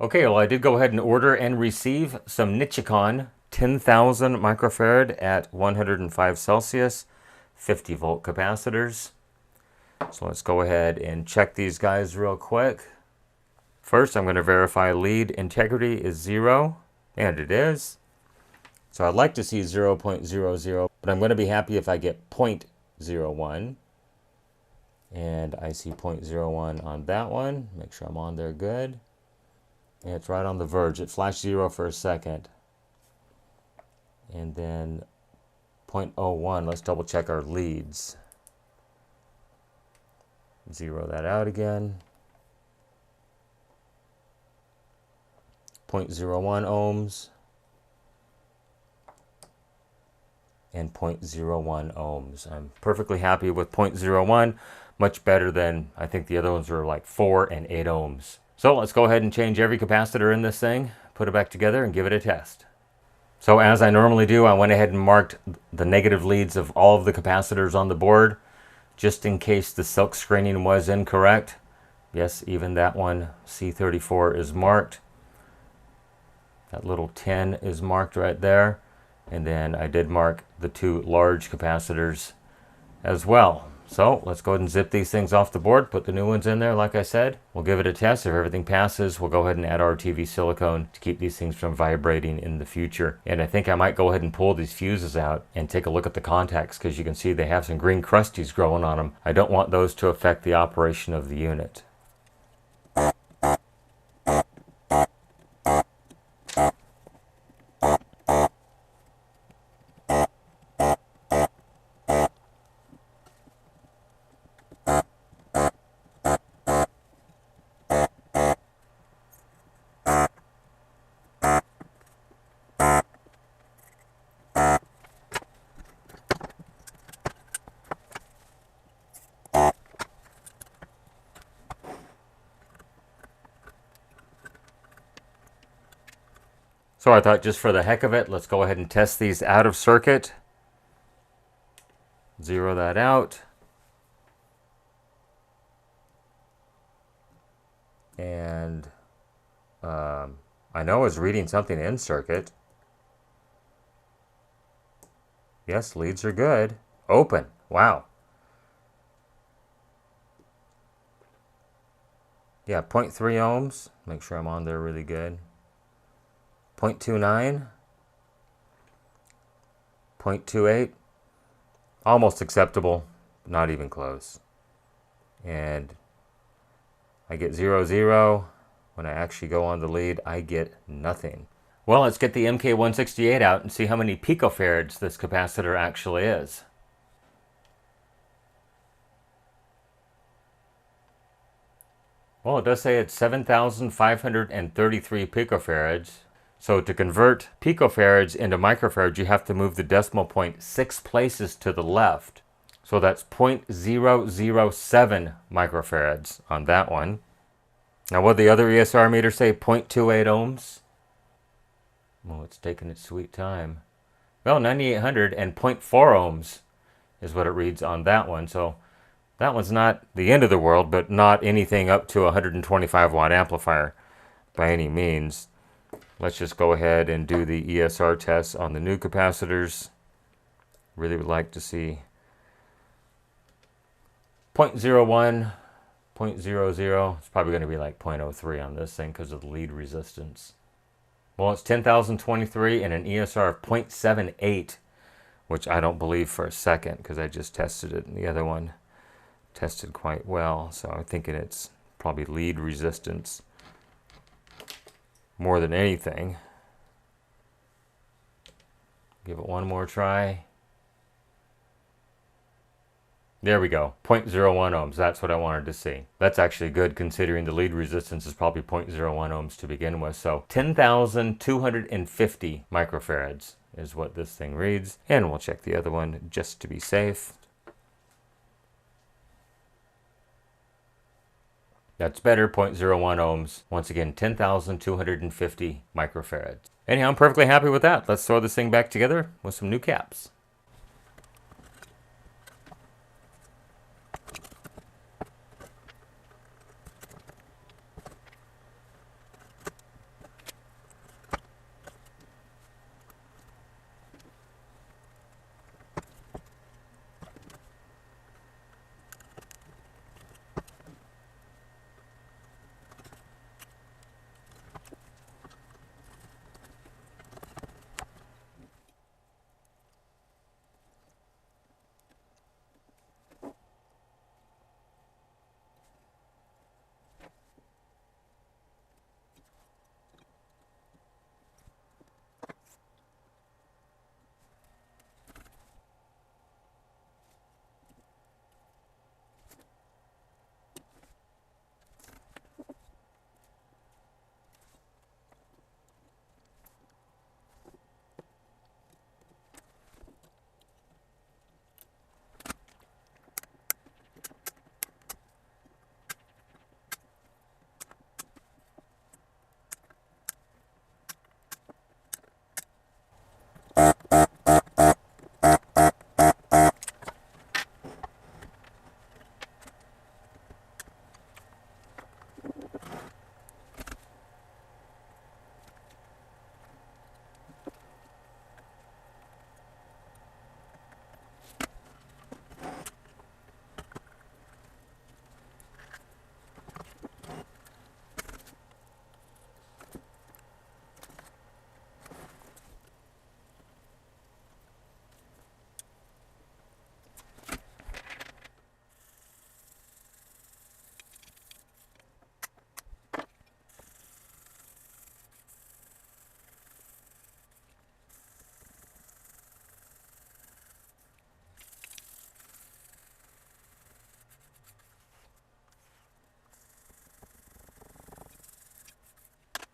Okay, well I did go ahead and order and receive some Nichicon 10,000 microfarad at 105 Celsius, 50 volt capacitors. So let's go ahead and check these guys real quick. First, I'm going to verify lead integrity is 0, and it is. So I'd like to see 0.00, but I'm going to be happy if I get 0.01. And I see 0.01 on that one. Make sure I'm on there good. And it's right on the verge. It flashed 0 for a second. And then 0.01, let's double check our leads. Zero that out again. 0.01 ohms. And 0.01 ohms. I'm perfectly happy with 0.01. Much better than, I think the other ones were like 4 and 8 ohms. So let's go ahead and change every capacitor in this thing, put it back together, and give it a test. So as I normally do, I went ahead and marked the negative leads of all of the capacitors on the board, just in case the silk screening was incorrect. Yes, even that one, C34, is marked. That little 10 is marked right there. And then I did mark the 2 large capacitors as well. So let's go ahead and zip these things off the board, put the new ones in there like I said. We'll give it a test. If everything passes, we'll go ahead and add RTV silicone to keep these things from vibrating in the future. And I think I might go ahead and pull these fuses out and take a look at the contacts, because you can see they have some green crusties growing on them. I don't want those to affect the operation of the unit. So I thought, just for the heck of it, let's go ahead and test these out of circuit. Zero that out. And I know I was reading something in circuit. Yes, leads are good. Open. Wow. Yeah, 0.3 ohms. Make sure I'm on there really good. 0.29. 0.28. Almost acceptable. Not even close. And I get 0, 0. When I actually go on the lead, I get nothing. Well, let's get the MK168 out and see how many picofarads this capacitor actually is. Well, it does say it's 7,533 picofarads. So to convert picofarads into microfarads, you have to move the decimal point 6 places to the left. So that's 0.007 microfarads on that one. Now, what did the other ESR meter say? 0.28 ohms? Well, it's taking its sweet time. Well, 9800 and 0.4 ohms is what it reads on that one. So that one's not the end of the world, but not anything up to a 125 watt amplifier by any means. Let's just go ahead and do the ESR tests on the new capacitors. Really would like to see 0.01, 0.00. It's probably going to be like 0.03 on this thing because of the lead resistance. Well, it's 10,023 and an ESR of 0.78, which I don't believe for a second because I just tested it and the other one tested quite well. So I'm thinking it's probably lead resistance more than anything. Give it one more try. There we go, 0.01 ohms. That's what I wanted to see. That's actually good considering the lead resistance is probably 0.01 ohms to begin with. So 10,250 microfarads is what this thing reads. And we'll check the other one just to be safe. That's better, 0.01 ohms. Once again, 10,250 microfarads. Anyhow, I'm perfectly happy with that. Let's throw this thing back together with some new caps.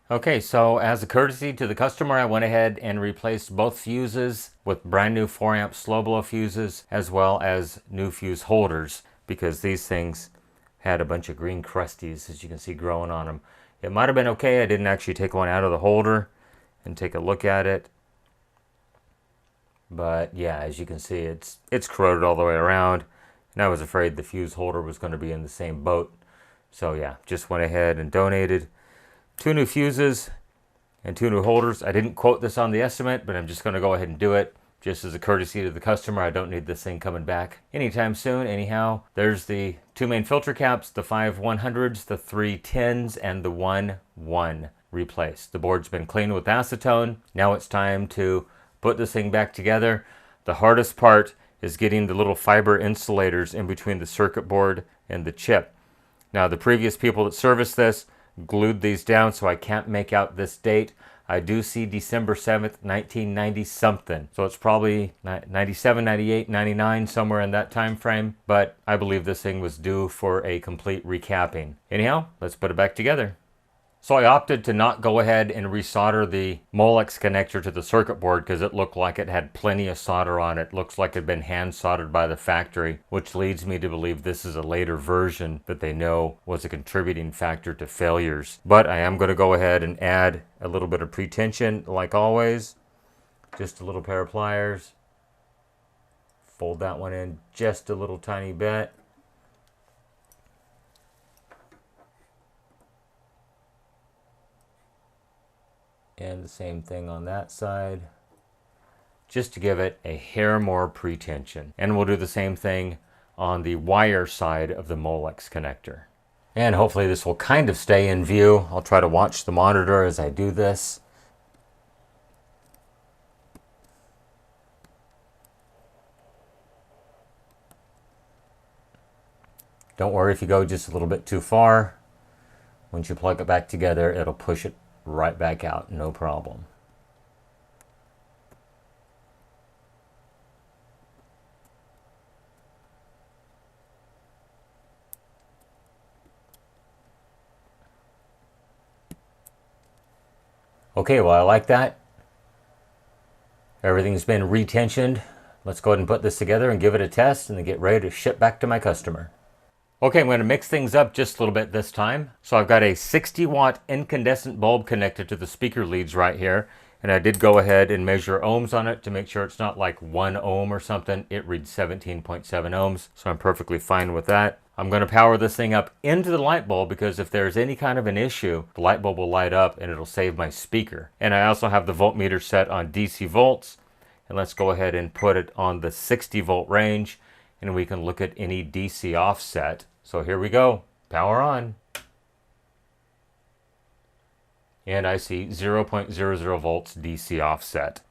Okay, so as a courtesy to the customer, I went ahead and replaced both fuses with brand new 4 amp slow blow fuses, as well as new fuse holders, because these things had a bunch of green crusties, as you can see, growing on them. It might have been okay. I didn't actually take one out of the holder and take a look at it. But yeah, as you can see, it's corroded all the way around. And I was afraid the fuse holder was going to be in the same boat. So yeah, just went ahead and donated 2 new fuses and 2 new holders. I didn't quote this on the estimate, but I'm just going to go ahead and do it just as a courtesy to the customer. I don't need this thing coming back anytime soon. Anyhow, there's the 2 main filter caps, the 5 100s, the 3 10s, and the 1 1 replaced. The board's been cleaned with acetone. Now it's time to put this thing back together. The hardest part is getting the little fiber insulators in between the circuit board and the chip. Now, the previous people that serviced this glued these down, so I can't make out this date. I do see December 7th, 1990 something. So it's probably 97, 98, 99, somewhere in that time frame. But I believe this thing was due for a complete recapping. Anyhow, let's put it back together. So I opted to not go ahead and resolder the Molex connector to the circuit board because it looked like it had plenty of solder on it. Looks like it had been hand soldered by the factory, which leads me to believe this is a later version that they know was a contributing factor to failures. But I am going to go ahead and add a little bit of pretension, like always. Just a little pair of pliers. Fold that one in just a little tiny bit. And the same thing on that side, just to give it a hair more pretension. And we'll do the same thing on the wire side of the Molex connector. And hopefully this will kind of stay in view. I'll try to watch the monitor as I do this. Don't worry if you go just a little bit too far. Once you plug it back together, it'll push it right back out, no problem. Okay, well, I like that. Everything's been retensioned. Let's go ahead and put this together and give it a test and then get ready to ship back to my customer. Okay, I'm going to mix things up just a little bit this time. So I've got a 60 watt incandescent bulb connected to the speaker leads right here. And I did go ahead and measure ohms on it to make sure it's not like 1 ohm or something. It reads 17.7 ohms, so I'm perfectly fine with that. I'm going to power this thing up into the light bulb because if there's any kind of an issue, the light bulb will light up and it'll save my speaker. And I also have the voltmeter set on DC volts. And let's go ahead and put it on the 60 volt range and we can look at any DC offset. So here we go, power on. And I see 0.00 volts DC offset.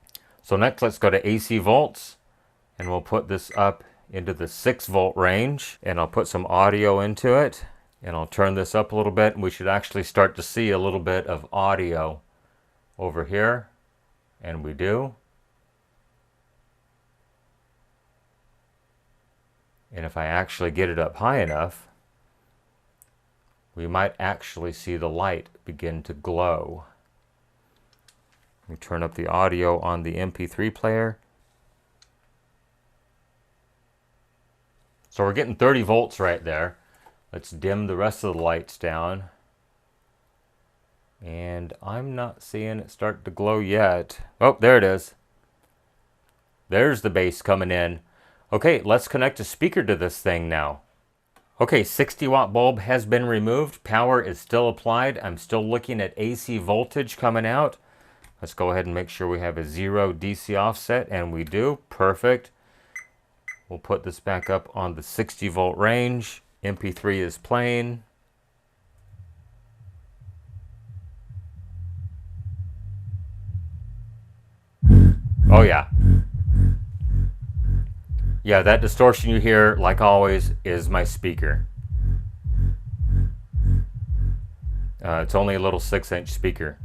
So next let's go to AC volts and we'll put this up into the 6 volt range and I'll put some audio into it and I'll turn this up a little bit and we should actually start to see a little bit of audio over here, and we do. And if I actually get it up high enough, we might actually see the light begin to glow. Let me turn up the audio on the MP3 player. So we're getting 30 volts right there. Let's dim the rest of the lights down. And I'm not seeing it start to glow yet. Oh, there it is. There's the bass coming in. Okay, let's connect a speaker to this thing now. Okay, 60 watt bulb has been removed. Power is still applied. I'm still looking at AC voltage coming out. Let's go ahead and make sure we have a 0 DC offset, and we do. Perfect. We'll put this back up on the 60 volt range. MP3 is playing. Oh yeah. Yeah, that distortion you hear, like always, is my speaker. It's only a little 6-inch speaker.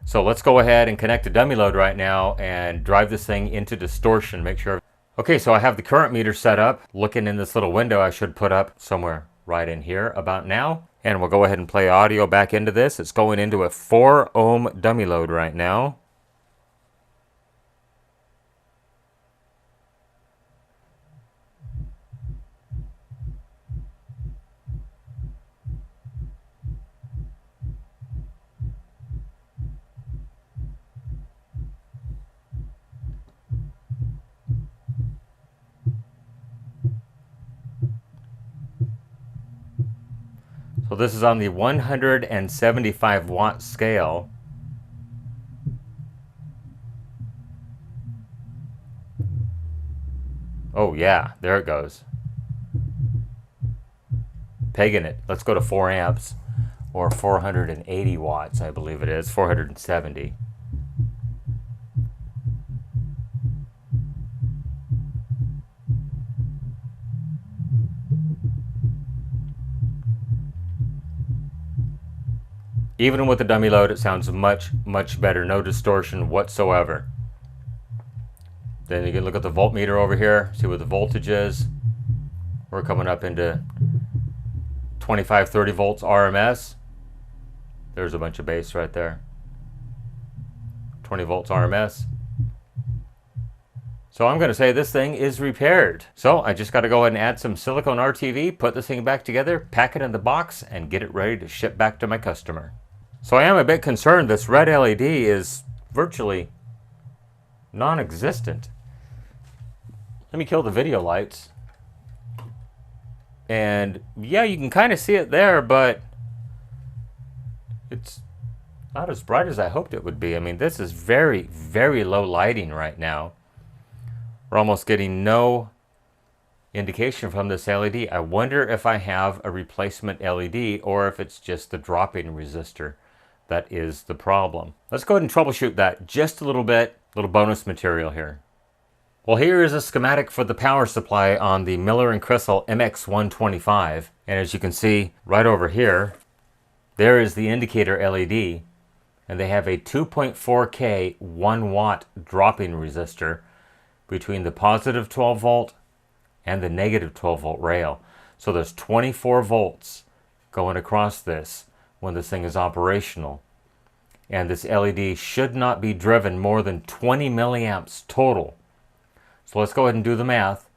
So let's go ahead and connect a dummy load right now and drive this thing into distortion. Make sure. Okay, so I have the current meter set up. Looking in this little window I should put up somewhere right in here about now. And we'll go ahead and play audio back into this. It's going into a 4 ohm dummy load right now. So this is on the 175 watt scale. Oh yeah, there it goes. Pegging it. Let's go to 4 amps, or 480 watts, I believe it is, 470. Even with the dummy load, it sounds much, much better. No distortion whatsoever. Then you can look at the voltmeter over here, see what the voltage is. We're coming up into 25, 30 volts RMS. There's a bunch of bass right there. 20 volts RMS. So I'm going to say this thing is repaired. So I just got to go ahead and add some silicone RTV, put this thing back together, pack it in the box, and get it ready to ship back to my customer. So I am a bit concerned this red LED is virtually non-existent. Let me kill the video lights. And yeah, you can kind of see it there, but it's not as bright as I hoped it would be. I mean, this is very, very low lighting right now. We're almost getting no indication from this LED. I wonder if I have a replacement LED or if it's just the drop-in resistor that is the problem. Let's go ahead and troubleshoot that just a little bit, little bonus material here. Well, here is a schematic for the power supply on the Miller & Kreisel MX-125. And as you can see right over here, there is the indicator LED. And they have a 2.4K 1 watt drop-in resistor between the positive 12 volt and the negative 12 volt rail. So there's 24 volts going across this when this thing is operational. And this LED should not be driven more than 20 milliamps total. So let's go ahead and do the math.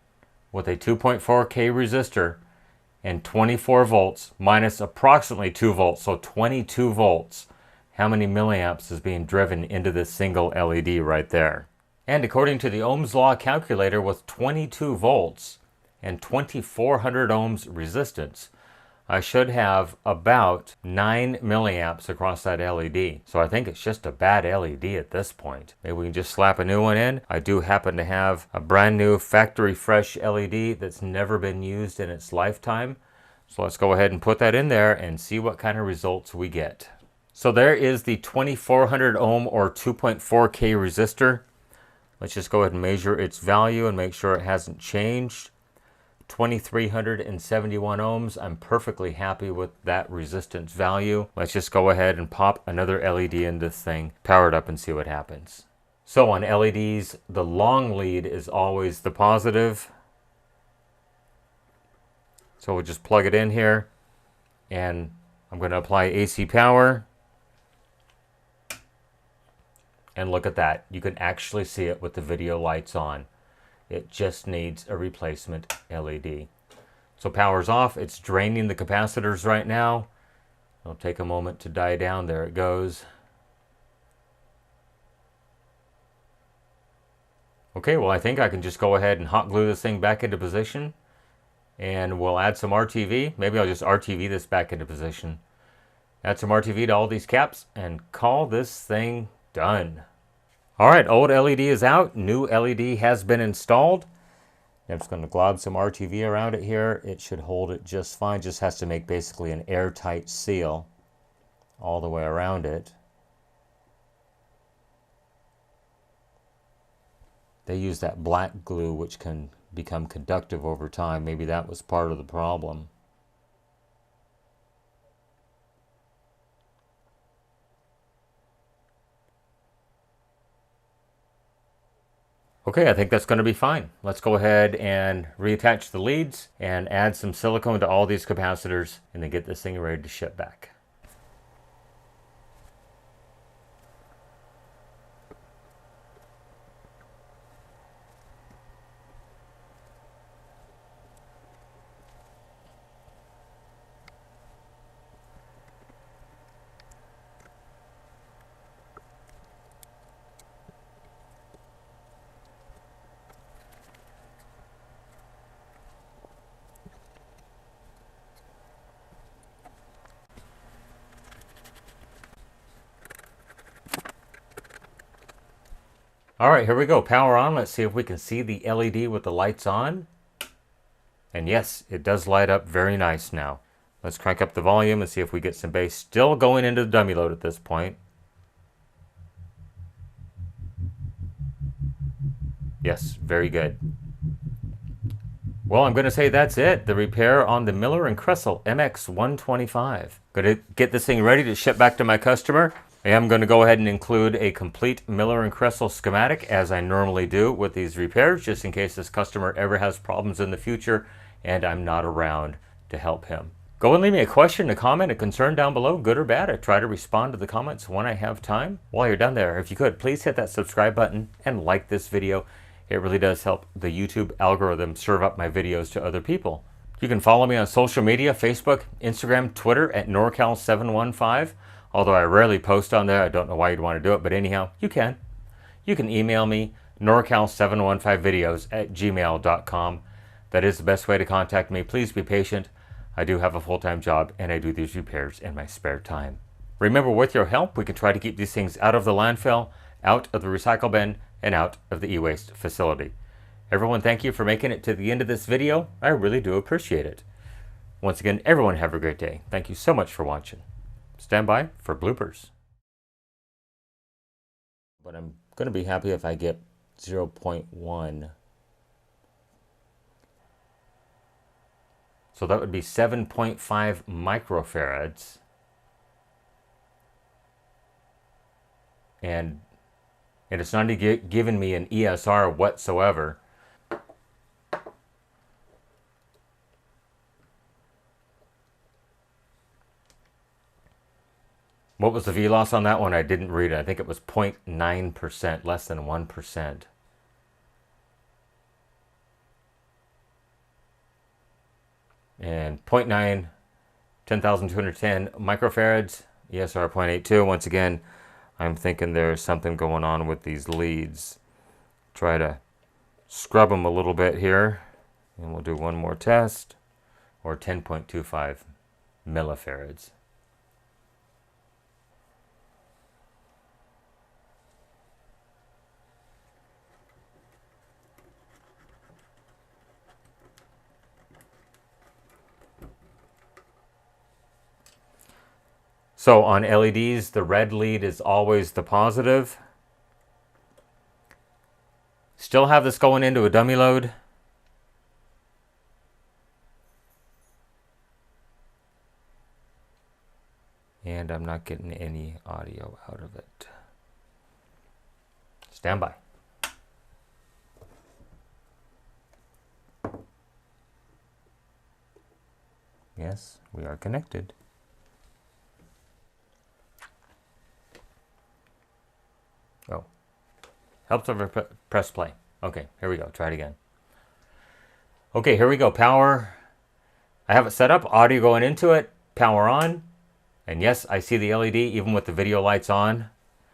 With a 2.4K resistor and 24 volts minus approximately 2 volts, so 22 volts, how many milliamps is being driven into this single LED right there? And according to the Ohm's Law calculator, with 22 volts and 2400 ohms resistance, I should have about 9 milliamps across that LED. So I think it's just a bad LED at this point. Maybe we can just slap a new one in. I do happen to have a brand new factory fresh LED that's never been used in its lifetime. So let's go ahead and put that in there and see what kind of results we get. So there is the 2400 ohm or 2.4K resistor. Let's just go ahead and measure its value and make sure it hasn't changed. 2371 ohms. I'm perfectly happy with that resistance value. Let's just go ahead and pop another LED in this thing, power it up, and see what happens. So on LEDs, the long lead is always the positive. So we'll just plug it in here, and I'm going to apply AC power. And look at that. You can actually see it with the video lights on. It just needs a replacement LED. So power's off. It's draining the capacitors right now. It'll take a moment to die down. There it goes. Okay, well, I think I can just go ahead and hot glue this thing back into position. And we'll add some RTV. Maybe I'll just RTV this back into position. Add some RTV to all these caps and call this thing done. All right, old LED is out. New LED has been installed. I'm just going to glob some RTV around it here. It should hold it just fine. Just has to make basically an airtight seal all the way around it. They use that black glue which can become conductive over time. Maybe that was part of the problem. Okay, I think that's going to be fine. Let's go ahead and reattach the leads and add some silicone to all these capacitors and then get this thing ready to ship back. All right, here we go. Power on. Let's see if we can see the LED with the lights on. And yes, it does light up very nice now. Let's crank up the volume and see if we get some bass. Still going into the dummy load at this point. Yes, very good. Well, I'm going to say that's it. The repair on the Miller and Kreisel MX-125. Going to get this thing ready to ship back to my customer. I am going to go ahead and include a complete Miller and Kreisel schematic, as I normally do with these repairs, just in case this customer ever has problems in the future and I'm not around to help him. Go and leave me a question, a comment, a concern down below, good or bad. I try to respond to the comments when I have time. While you're down there, if you could, please hit that subscribe button and like this video. It really does help the YouTube algorithm serve up my videos to other people. You can follow me on social media, Facebook, Instagram, Twitter at NorCal715. Although I rarely post on there, I don't know why you'd want to do it, but anyhow, you can. You can email me, norcal715videos@gmail.com. That is the best way to contact me. Please be patient. I do have a full-time job, and I do these repairs in my spare time. Remember, with your help, we can try to keep these things out of the landfill, out of the recycle bin, and out of the e-waste facility. Everyone, thank you for making it to the end of this video. I really do appreciate it. Once again, everyone have a great day. Thank you so much for watching. Stand by for bloopers. But I'm going to be happy if I get 0.1. So that would be 7.5 microfarads. And it's not giving me an ESR whatsoever. What was the V-loss on that one? I didn't read it. I think it was 0.9%, less than 1%. And 0.9, 10,210 microfarads, ESR 0.82. Once again, I'm thinking there's something going on with these leads. Try to scrub them a little bit here. And we'll do one more test. Or 10.25 millifarads. So on LEDs, the red lead is always the positive. Still have this going into a dummy load. And I'm not getting any audio out of it. Stand by. Yes, we are connected. Oh, helps if I press play. Okay, here we go. Try it again. Okay, here we go. Power. I have it set up. Audio going into it. Power on. And yes, I see the LED even with the video lights on.